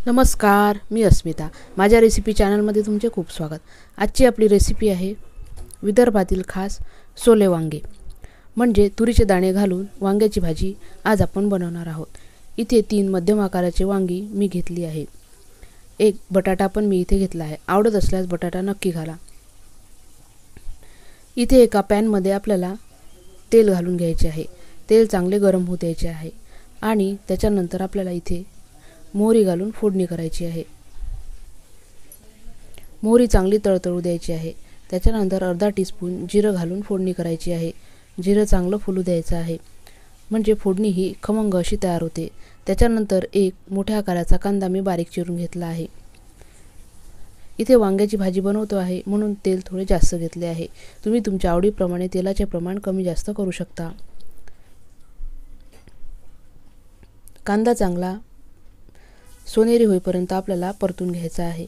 नमस्कार, मी अस्मिता. माझ्या रेसिपी चॅनलमध्ये तुमचे खूप स्वागत. आजची आपली रेसिपी आहे विदर्भातील खास सोले वांगे, म्हणजे तुरीचे दाणे घालून वांग्याची भाजी आज आपण बनवणार आहोत. इथे 3 मध्यम आकाराचे वांगी मी घेतली आहे. एक बटाटा पण मी इथे घेतला आहे. आवडत असल्यास बटाटा नक्की घाला. इथे एका पॅनमध्ये आपल्याला तेल घालून घ्यायचे आहे. तेल चांगले गरम होऊ द्यायचे आहे आणि त्याच्यानंतर आपल्याला इथे मोहरी घालून फोडणी करायची आहे. मोहरी चांगली तळतळू द्यायची आहे. त्याच्यानंतर अर्धा टीस्पून जिरं घालून फोडणी करायची आहे. जिरं चांगलं फुलू द्यायचं आहे, म्हणजे फोडणी ही खमंग अशी तयार होते. त्याच्यानंतर एक मोठ्या आकाराचा कांदा मी बारीक चिरून घेतला आहे. इथे वांग्याची भाजी बनवतो आहे म्हणून तेल थोडे जास्त घेतले आहे. तुम्ही तुमच्या आवडीप्रमाणे तेलाचे प्रमाण कमी जास्त करू शकता. कांदा चांगला सोनेरी होईपर्यंत आपल्याला परतून घ्यायचा आहे.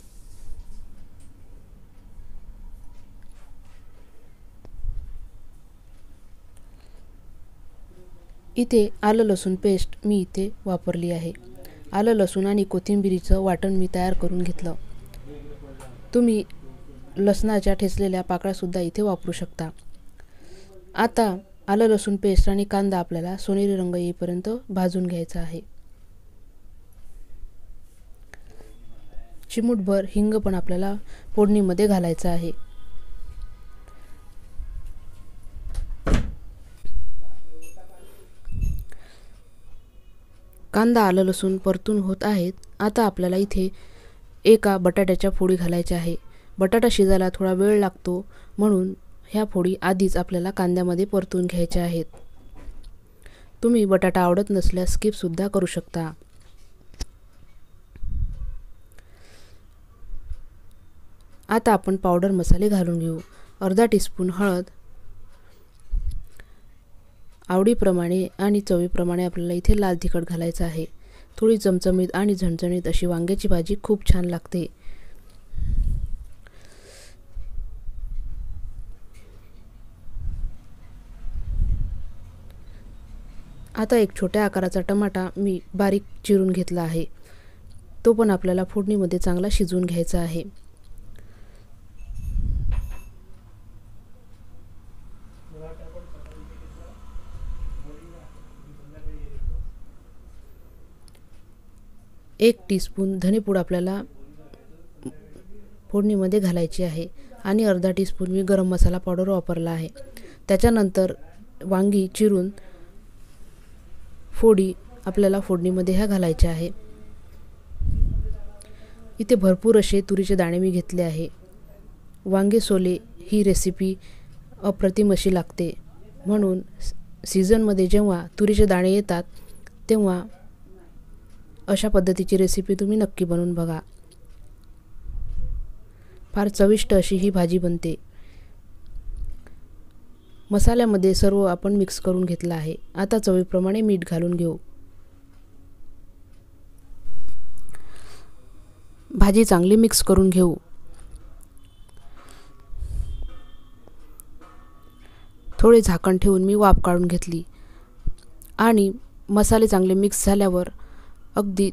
इथे आलं लसूण पेस्ट मी इथे वापरली आहे. आलं लसूण आणि कोथिंबीरीचं वाटण मी तयार करून घेतलं. तुम्ही लसणाच्या ठेचलेल्या पाकळ्यासुद्धा इथे वापरू शकता. आता आलं लसूण पेस्ट आणि कांदा आपल्याला सोनेरी रंग येईपर्यंत भाजून घ्यायचा आहे. चिमूटभर हिंग पण आपल्याला फोडणीमध्ये घालायचा आहे. कांदा आलं लसूण परतून होत आहेत. आता आपल्याला इथे एका बटाट्याच्या फोडी घालायच्या आहे. बटाटा शिजायला थोडा वेळ लागतो म्हणून ह्या फोडी आधीच आपल्याला कांद्यामध्ये परतून घ्यायच्या आहेत. तुम्ही बटाटा आवडत नसल्यास स्किपसुद्धा करू शकता. आता आपण पावडर मसाले घालून घेऊ. अर्धा टीस्पून हळद, आवडीप्रमाणे आणि चवीप्रमाणे आपल्याला इथे लाल तिखट घालायचं आहे. थोडी चमचमीत आणि झणझणीत अशी वांग्याची भाजी खूप छान लागते. आता एक छोट्या आकाराचा टमाटा मी बारीक चिरून घेतला आहे. तो पण आपल्याला फोडणीमध्ये चांगला शिजवून घ्यायचा आहे. एक टीस्पून धनेपूड आपल्याला फोडणीमध्ये घालायची आहे आणि अर्धा टीस्पून मी गरम मसाला पावडर वापरला आहे. त्याच्यानंतर वांगी चिरून फोडी आपल्याला फोडणीमध्ये ह्या घालायच्या आहे. इथे भरपूर असे तुरीचे दाणे मी घेतले आहे. वांगे सोले ही रेसिपी अप्रतिम अशी लागते, म्हणून सीझनमध्ये जेव्हा तुरीचे दाणे येतात तेव्हा अशा पद्धतीची रेसिपी तुम्ही नक्की बनवून बघा. फार चविष्ट अशी ही भाजी बनते. मसाल्यामध्ये सर्व आपण मिक्स करून घेतलं आहे. आता चवीप्रमाणे मीठ घालून घेऊ. भाजी चांगली मिक्स करून घेऊ. थोडे झाकण ठेवून मी वाफ काढून घेतली आणि मसाले चांगले मिक्स झाल्यावर अगदी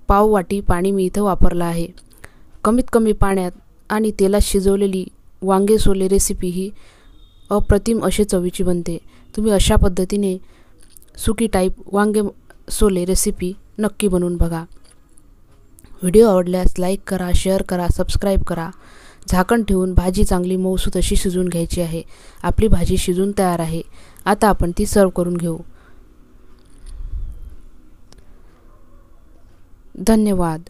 पाव वाटी पाणी मी इथं वापरलं आहे. कमीत कमी पाण्यात आणि तेलात शिजवलेली वांगे सोले रेसिपी ही अप्रतिम अशी चवीची बनते. तुम्ही अशा पद्धतीने सुकी टाईप वांगे सोले रेसिपी नक्की बनवून बघा. व्हिडिओ आवडल्यास लाईक करा, शेअर करा, सबस्क्राईब करा. झाकण ठेवून भाजी चांगली मऊसूत अशी शिजवून घ्यायची आहे. आपली भाजी शिजून तयार आहे. आता आपण ती सर्व करून घेऊ. धन्यवाद.